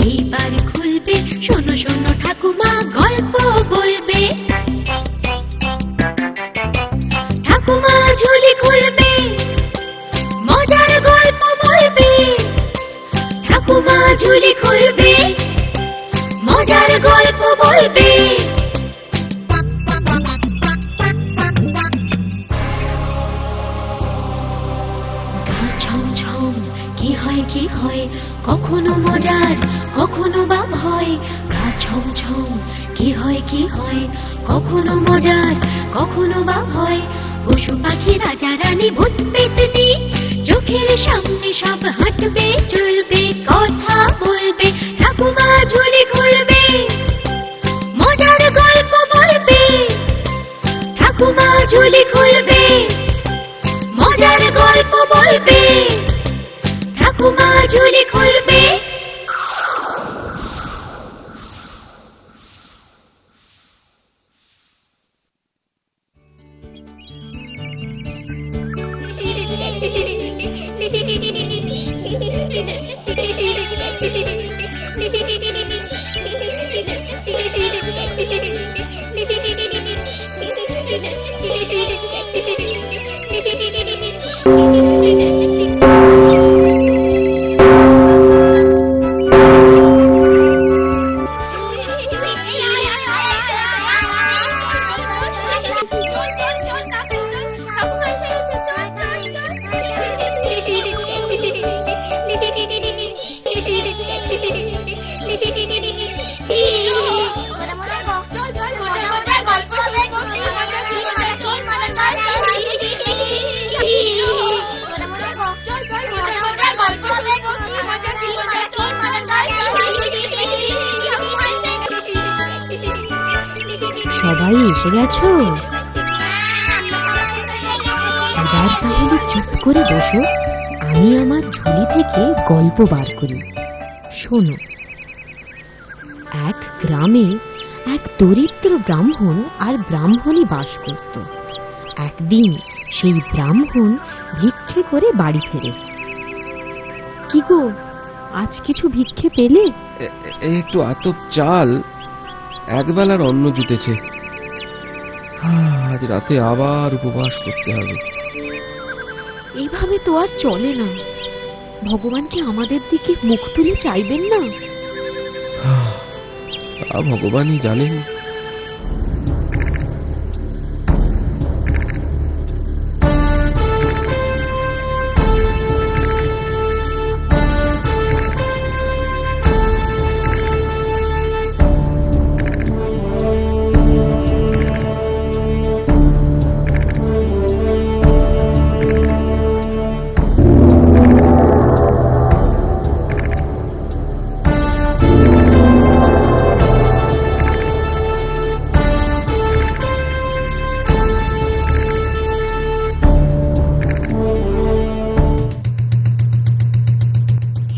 এইবার খুলবে, শোনো শোনো ঠাকুমা গল্প বলবে। ঠাকুমা ঝুলি খুলবে, মজার গল্প বলবে। ঠাকুমা ঝুলি খুলবে, মজার গল্প বলবে। গা ছমছম কি হয় কি হয়, কখনো মজার কখনো বা ভয়। গা ছমছম কি হয় কি হয়, কখনো মজার কখনো বা ভয়। পশু পাখি রাজা রানী ভূত পেতনি চোখের সামনে সব হাঁটবে চলবে, কথা বলবে। ঠাকুমা ঝুলি খুলবে, মজার গল্প বলবে। ঠাকুমা ঝুলি খুলবে, মজার গল্প বলবে। ঠাকুমা ঝুলি খুলবে। সবাই এসে গেছো? এবার তাহলে চুপ করে বসো, আমি আমার ঝুলি থেকে গল্প বার করি। শোনো, এক গ্রামে এক দরিদ্র ব্রাহ্মণ আর ব্রাহ্মণী বাস করত। একদিন সেই ব্রাহ্মণ ভিক্ষে করে বাড়ি ফেরে। কি গো, আজ কিছু ভিক্ষে পেলে? একটু আতপ চাল, একবেলার অন্ন জুটেছে। আজ রাতে আবার উপবাস করতে হবে। এইভাবে তো আর চলে না। ভগবান কি আমাদের দিকে মুখ তুলে চাইবেন না? তা ভগবানই জানেন।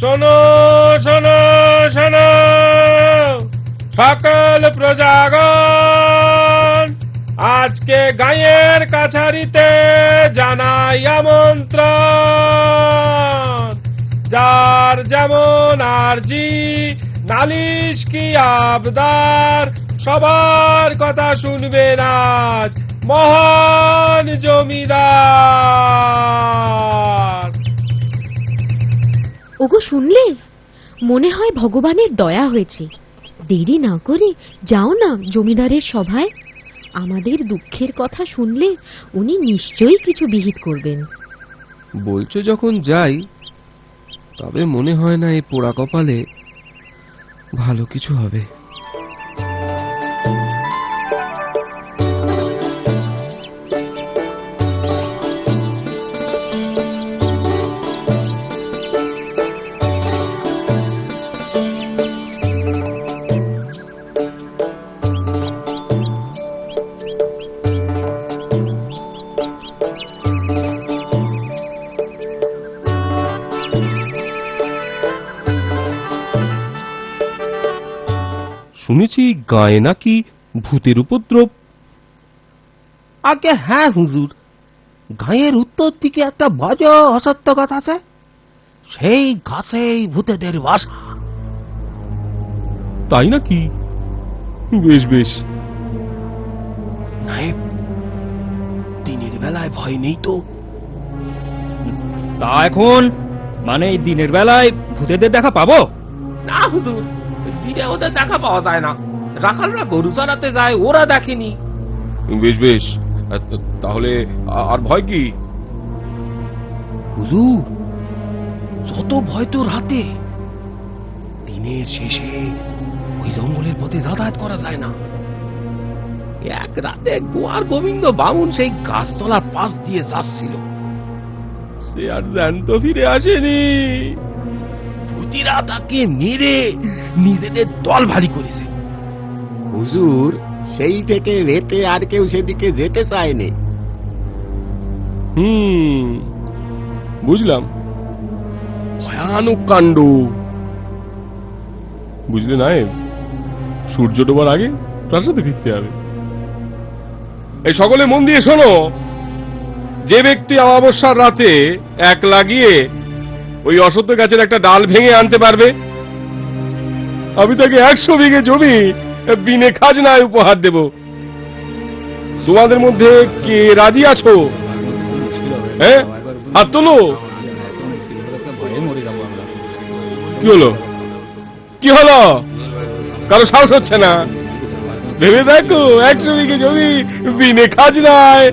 শোনো শোনো শোনো সকল প্রজাগণ, আজকে গাঁয়ের কাছারিতে জানাই আমন্ত্রণ। যার যেমন আরজি, নালিশ কি আবদার, সবার কথা শুনবেন আজ মহান জমিদার। ওগো শুনলে, মনে হয় ভগবানের দয়া হয়েছে। দেরি না করে যাও না জমিদারের সভায়। আমাদের দুঃখের কথা শুনলে উনি নিশ্চয়ই কিছু বিহিত করবেন। বলছো যখন যাই, তবে মনে হয় না এই পোড়া কপালে ভালো কিছু হবে। শুনেছি গায়ে নাকি ভূতের উপদ্রব। আগে হ্যাঁ হুজুর, গাঁয়ের উত্তর দিকে একটা বড় অসত্য গাছ আছে, সেই গাছেই ভূতেদের বাসা। তাই নাকি? বেশ বেশ। নায়েব, দিনের বেলায় ভয় নেই তো? তা এখন মানে এই দিনের বেলায় ভূতেদের দেখা পাবো? না হুজুর, দিনে ওদের দেখা পাওয়া যায় না। রাখালরা গরু চড়াতে যায়, ওরা দেখেনি। বেশ বেশ, তাহলে আর ভয় কি? হুজুর, যত ভয় তো রাতে। দিনের শেষে ওই জঙ্গলের পথে যাতায়াত করা যায় না। এক রাতে গোয়ার গোবিন্দ বামুন সেই গাছতলার পাশ দিয়ে যাচ্ছিল, সে আর জ্যান্ত ফিরে আসেনি। ভূতিরা তাকে মেরে নিজেদের দল ভারী করেছে। হুজুর, সেই থেকে রেতে আর কেউ সেদিকে যেতে চায়নি। বুঝলাম, ভয়ানক কাণ্ড। বুঝলে নায়েব, সূর্য ডোবার আগে প্রাসাদে ফিরতে হবে। এই সকলে মন দিয়ে শোনো, যে ব্যক্তি অমাবস্যার রাতে একলা গিয়ে ওই অসত্য গাছের একটা ডাল ভেঙে আনতে পারবে, আমি তাকে 100 বিঘে জমি বিনে খাজনায় উপহার দেব। তোমাদের মধ্যে কে রাজি আছো? হ্যাঁ, হাত তোলো। কি হলো, কি হলো? কারো সাহস হচ্ছে না? ভেবে দেখো, 100 বিঘে জমি বিনে খাজনায়।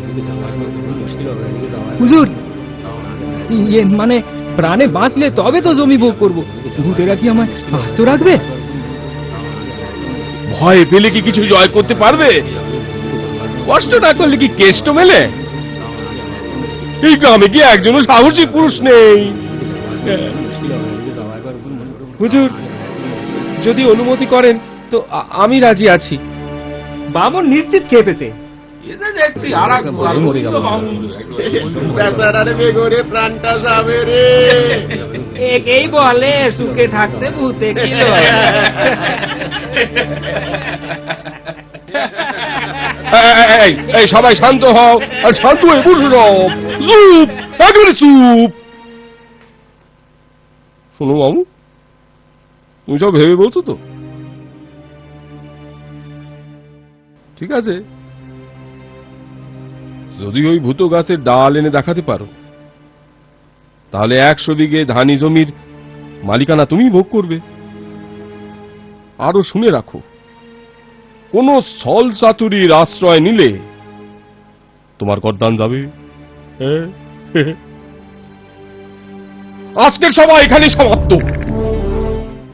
হুজুর, ইয়ে মানে প্রাণে বাঁচলে তবে তো জমি ভোগ করবো, ভূতেরা কি আমার আস্ত রাখবে? ভয় পেলে কি কিছু জয় করতে পারবে? কষ্ট না করলে কি কেষ্ট মেলে? এই গ্রামে কি একজনও সাহসী পুরুষ নেই? হুজুর, যদি অনুমতি করেন তো আমি রাজি আছি। বামন নিশ্চিত খেপেছে। দেখছি আর এক গোবিন্দ বামুন। বেচারার বেগরে প্রাণটা যাবে রে। একেই বলে সুখে থাকতে ভূতে ছিল। এই সবাই শান্ত হও, আর শান্ত হয়ে বসে যাও। চুপ, একেবারে চুপ। শোনো বাবু, তুমি সব ভেবে বলছো তো? ঠিক আছে, যদি ওই ভূত গাছের ডাল এনে দেখাতে পারো, তাহলে 100 বিঘে ধানি জমির মালিকানা তুমি ভোগ করবে। আরো শুনে রাখো, কোন ছল চাতুরীর আশ্রয় নিলে তোমার গর্দান যাবে। আজকের সভা এখানেই সমাপ্ত।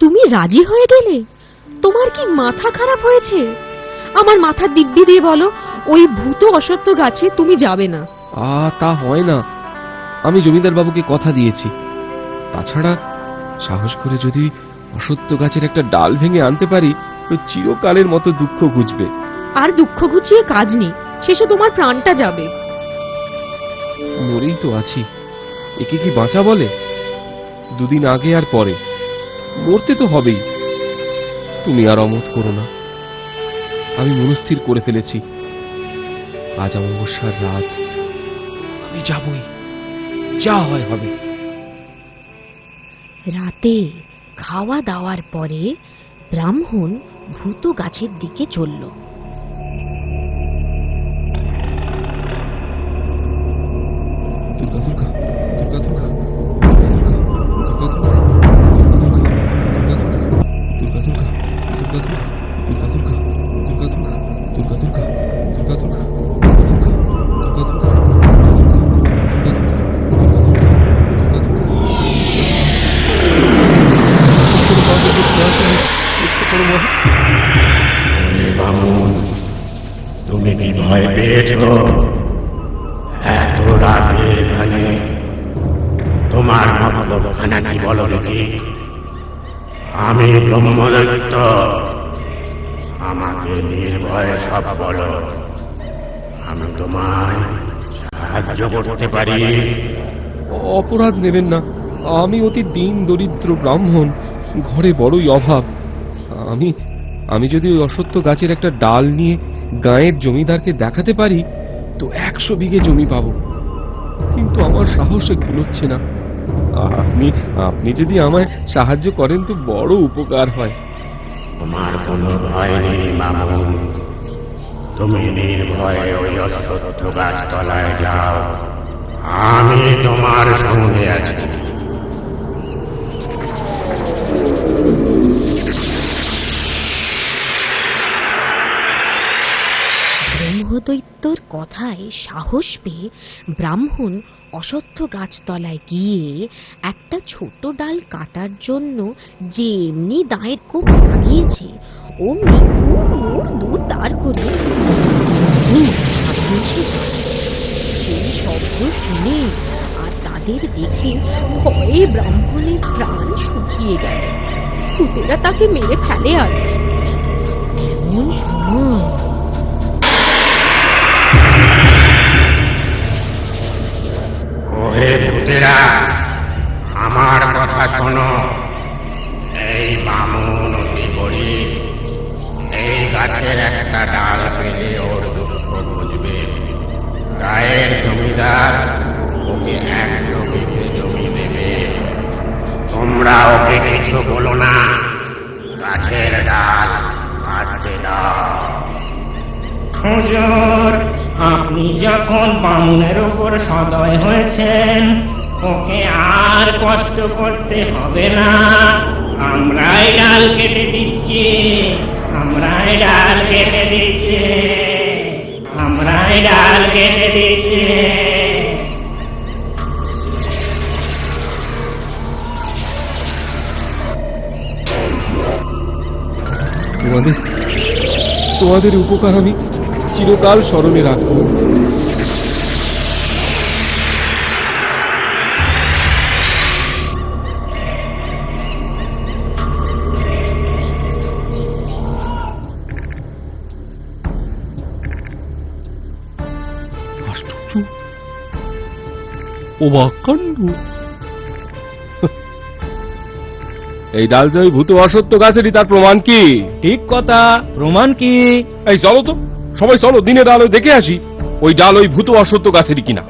তুমি রাজি হয়ে গেলে? তোমার কি মাথা খারাপ হয়েছে? আমার মাথার দিব্যি দিয়ে বলো, ওই ভূত অসত্য গাছে তুমি যাবে না। তা হয় না, আমি জমিদার বাবুকে কথা দিয়েছি। তাছাড়া সাহস করে যদি অসত্য গাছের একটা ডাল ভেঙে আনতে পারি, তো চিরকালের মতো দুঃখ ঘুচবে। আর দুঃখ ঘুচিয়ে কাজ নেই, শেষে তোমার প্রাণটা যাবে। মরেই তো আছি, একে কি বাঁচা বলে? দুদিন আগে আর পরে মরতে তো হবেই। তুমি আর অমত করো না, আমি মনস্থির করে ফেলেছি। আজ অমাবস্যার রাত, আমি যাবই, যা হয় হবে। রাতে খাওয়া দাওয়ার পরে ব্রাহ্মণ ভূত গাছের দিকে চলল। দুর্গা দুর্গা, দুর্গা দুর্গা, তুমি কি ভয় পেয়েছ? এত রাতে এখানে তোমার মতলবখানা কি বলো দেখি? আমি ব্রহ্মদৈত্য, আমাকে নির্ভয়ে সব বলো, আমি তোমায় সাহায্য করতে পারি। অপরাধ নেবেন না, আমি অতি দীন দরিদ্র ব্রাহ্মণ, ঘরে বড়ই অভাব। আমি যদি ওই অসত্য গাছের একটা ডাল নিয়ে গাঁয়ের জমিদারকে দেখাতে পারি, তো 100 বিঘে জমি পাবো। কিন্তু আমার সাহসে কুলোচ্ছে না। আপনি যদি আমায় সাহায্য করেন তো বড় উপকার হয়। তোমার কোনো ভয় নেই বামুন, তুমি নির্ভয়ে ওই অশ্বত্থ গাছতলায় যাও, আমি তোমার সঙ্গে আছি। ব্রহ্মদৈত্যর কথায় সাহস পেয়ে ব্রাহ্মণ অশ্বত্থ গাছতলায় গিয়ে একটা ছোট ডাল কাটার জন্য যে এমনি দায়ের কোপ লাগিয়েছে অমনি খুব দূর দাঁড় করে সামনে এসে দাঁড়ায়। সেই শব্দ শুনে আর তাদের দেখে ভয়ে ব্রাহ্মণের প্রাণ শুকিয়ে গেল। ভূতেরা তাকে মেরে ফেলে আর এমন সময় ওহে ভূতেরা, আমার কথা শোনো। এই বামুন অতি গরিব, এই গাছের একটা ডাল পেলে ওর দুঃখ বুঝবে। গায়ের জমিদার ওকে 100 বিঘে জমি দেবে। তোমরা ওকে কিছু বলো না, গাছের ডাল কাটতে দাও। হুজুর, আপনি যখন বামুনের উপর সদয় হয়েছেন, ওকে আর কষ্ট করতে হবে না। আমরাই ডাল কেটে দিচ্ছি, আমরাই ডাল কেটে দিচ্ছি, আমরাই ডাল কেটে দিচ্ছি। তোমাদের উপকার আমি চিরকাল স্মরণে রাখবো। আশ্চর্য, অবাক কাণ্ড। এই ডাল যে ওই ভূত অসত্য গাছেরই, তার প্রমাণ কি? ঠিক কথা, প্রমাণ কি? এই চলো তো, সবাই চলো, দিনের আলো দেখে আসি ওই ডাল ওই ভূত অসত্য গাছেরই কিনা।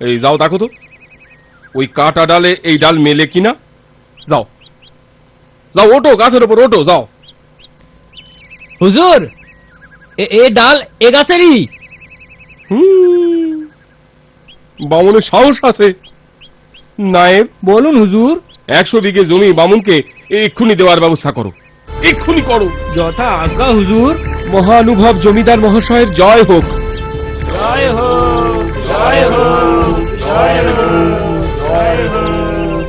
এই যাও দেখো তো ওই কাটা ডালে এই ডাল মেলে কিনা। যাও যাও, ওটো গাছের উপর ওটো, যাও। হুজুর, এ ডাল এ গাছেরই। বামুনের সাহস আছে। নায়েব, বলুন হুজুর। 100 বিঘে জমি বামুনকে এক্ষুনি দেওয়ার ব্যবস্থা করো, এক্ষুনি করো। যথা আজ্ঞা হুজুর। মহানুভব জমিদার মহাশয়ের জয় হোক। জয় হোক, জয় হোক, জয় হোক, জয় হোক।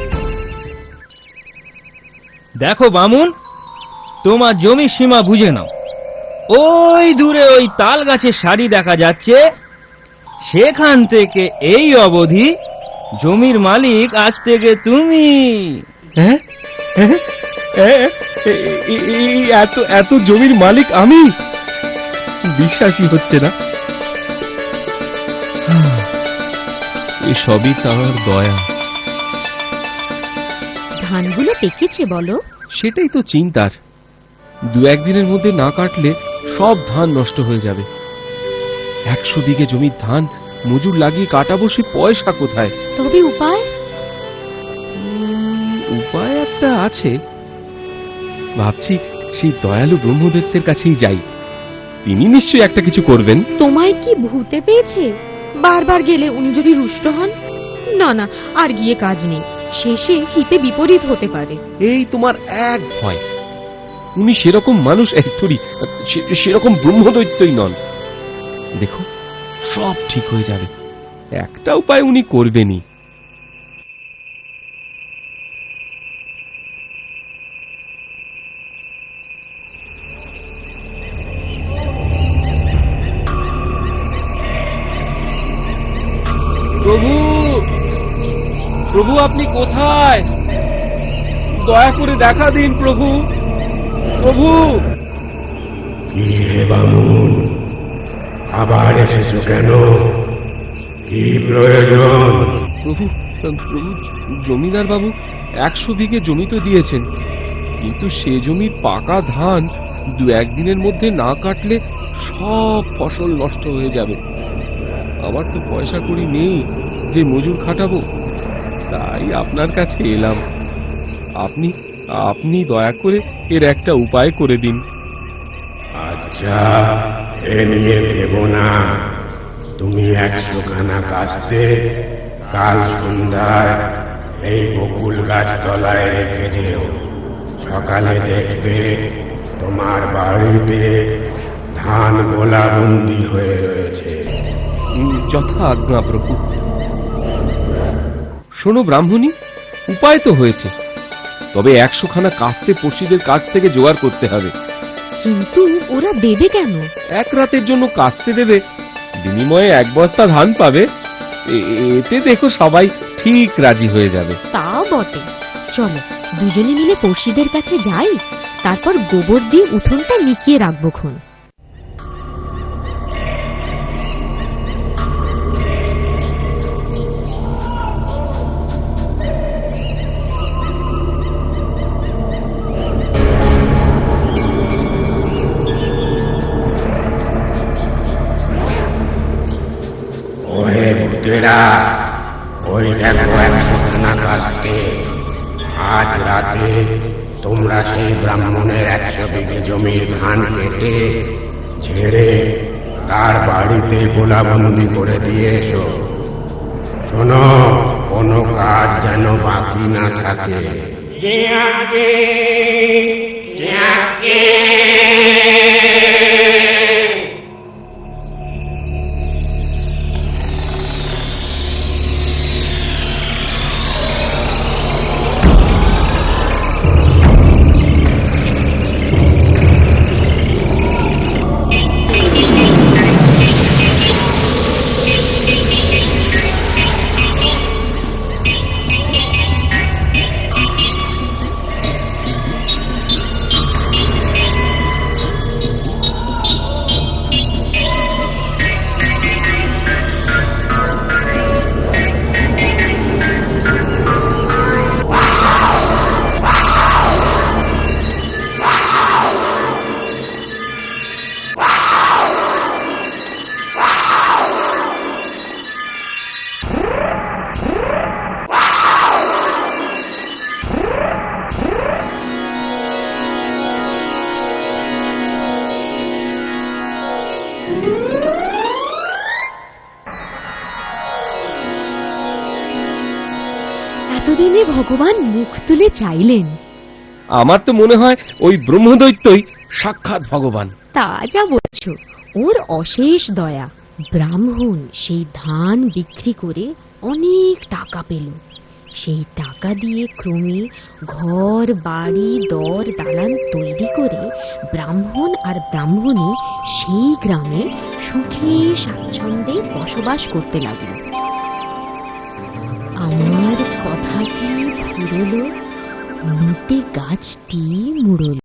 দেখো বামুন, তোমার জমির সীমা বুঝে নাও। ওই দূরে ওই তাল গাছের সারি দেখা যাচ্ছে, সেখান থেকে এই অবধি জমির মালিক আজ থেকে তুমি। এত এত জমির মালিক আমি? বিশ্বাসই হচ্ছে না। এসবই তার দয়া। ধানগুলো পেকেছে বলো? সেটাই তো চিন্তার। 2-1 দিনের মধ্যে না কাটলে সব ধান নষ্ট হয়ে যাবে। 100 বিঘে জমির ধান মজুর লাগিয়ে কাটাবো, সে পয়সা কোথায়? তবে উপায়? উপায় একটা আছে। ভাবছি সেই দয়ালু ব্রহ্মদৈত্যের কাছেই যাই, তিনি নিশ্চয়ই একটা কিছু করবেন। তোমায় কি ভূতে পেয়েছে? বারবার গেলে উনি যদি রুষ্ট হন? না না, আর গিয়ে কাজ নেই, শেষে হিতে বিপরীত হতে পারে। এই তোমার এক ভয়। উনি সেরকম মানুষ সেরকম ব্রহ্মদৈত্যই নন। দেখো সব ঠিক হয়ে যাবে, একটা উপায় উনি করবেনই। প্রভু, প্রভু আপনি কোথায়? দয়া করে দেখা দিন প্রভু, প্রভু। কি হে বামুন, আবার এসেছো কেন? কি প্রয়োজন? প্রভু প্রভু, জমিদার বাবু 100 বিঘে জমি তো দিয়েছেন, কিন্তু সে জমির পাকা ধান 2-1 দিনের মধ্যে না কাটলে সব ফসল নষ্ট হয়ে যাবে। আমার তো পয়সা কড়ি নেই যে মজুর খাটাবো, তাই আপনার কাছে এলাম। আপনি আপনি দয়া করে এর একটা উপায় করে দিন। আচ্ছা, এ নিয়ে ভেবো না। তুমি 100 খানা কাস্তে কাল সন্ধ্যায় এই বকুল গাছ তলায় রেখে যেও। সকালে দেখবে তোমার বাড়িতে ধান গোলাবন্দি হয়ে রয়েছে। যথা আজ্ঞা প্রভু। শোনো ব্রাহ্মণী, উপায় তো হয়েছে, তবে 100 খানা কাস্তে পড়শিদের কাছ থেকে জোগাড় করতে হবে। কিন্তু ওরা দেবে কেন? 1 রাতের জন্য কাস্তে দেবে, বিনিময়ে 1 বস্তা ধান পাবে। এতে দেখো সবাই ঠিক রাজি হয়ে যাবে। তা বটে, চলো দুজনে মিলে পড়শিদের কাছে যাই, তারপর গোবর দিয়ে উঠোনটা মিকিয়ে রাখবো খন। ওহে ভূতেরা, ওই দেখো 100 খানা কাস্তে। আজ রাতে তোমরা সেই ব্রাহ্মণের 100 বিঘে জমির ধান কেটে ঝেড়ে তার বাড়িতে গোলাবন্দি করে দিয়ে এসো। শোনো, কোনো কাজ যেন বাকি না থাকে। যে আগে যে আগে এতদিনে ভগবান মুখ তুলে চাইলেন। আমার তো মনে হয় ওই ব্রহ্মদৈত্যই সাক্ষাৎ ভগবান। তা যা বলছো, ওর অশেষ দয়া। ব্রাহ্মণ সেই ধান বিক্রি করে অনেক টাকা পেল। সেই টাকা দিয়ে ক্রমে ঘর বাড়ি দর দালান তৈরি করে ব্রাহ্মণ আর ব্রাহ্মণী সেই গ্রামে সুখে স্বাচ্ছন্দ্যে বসবাস করতে লাগলো। আমার কথা কি ফুরলো, লুটে গাছটি মুড়ল।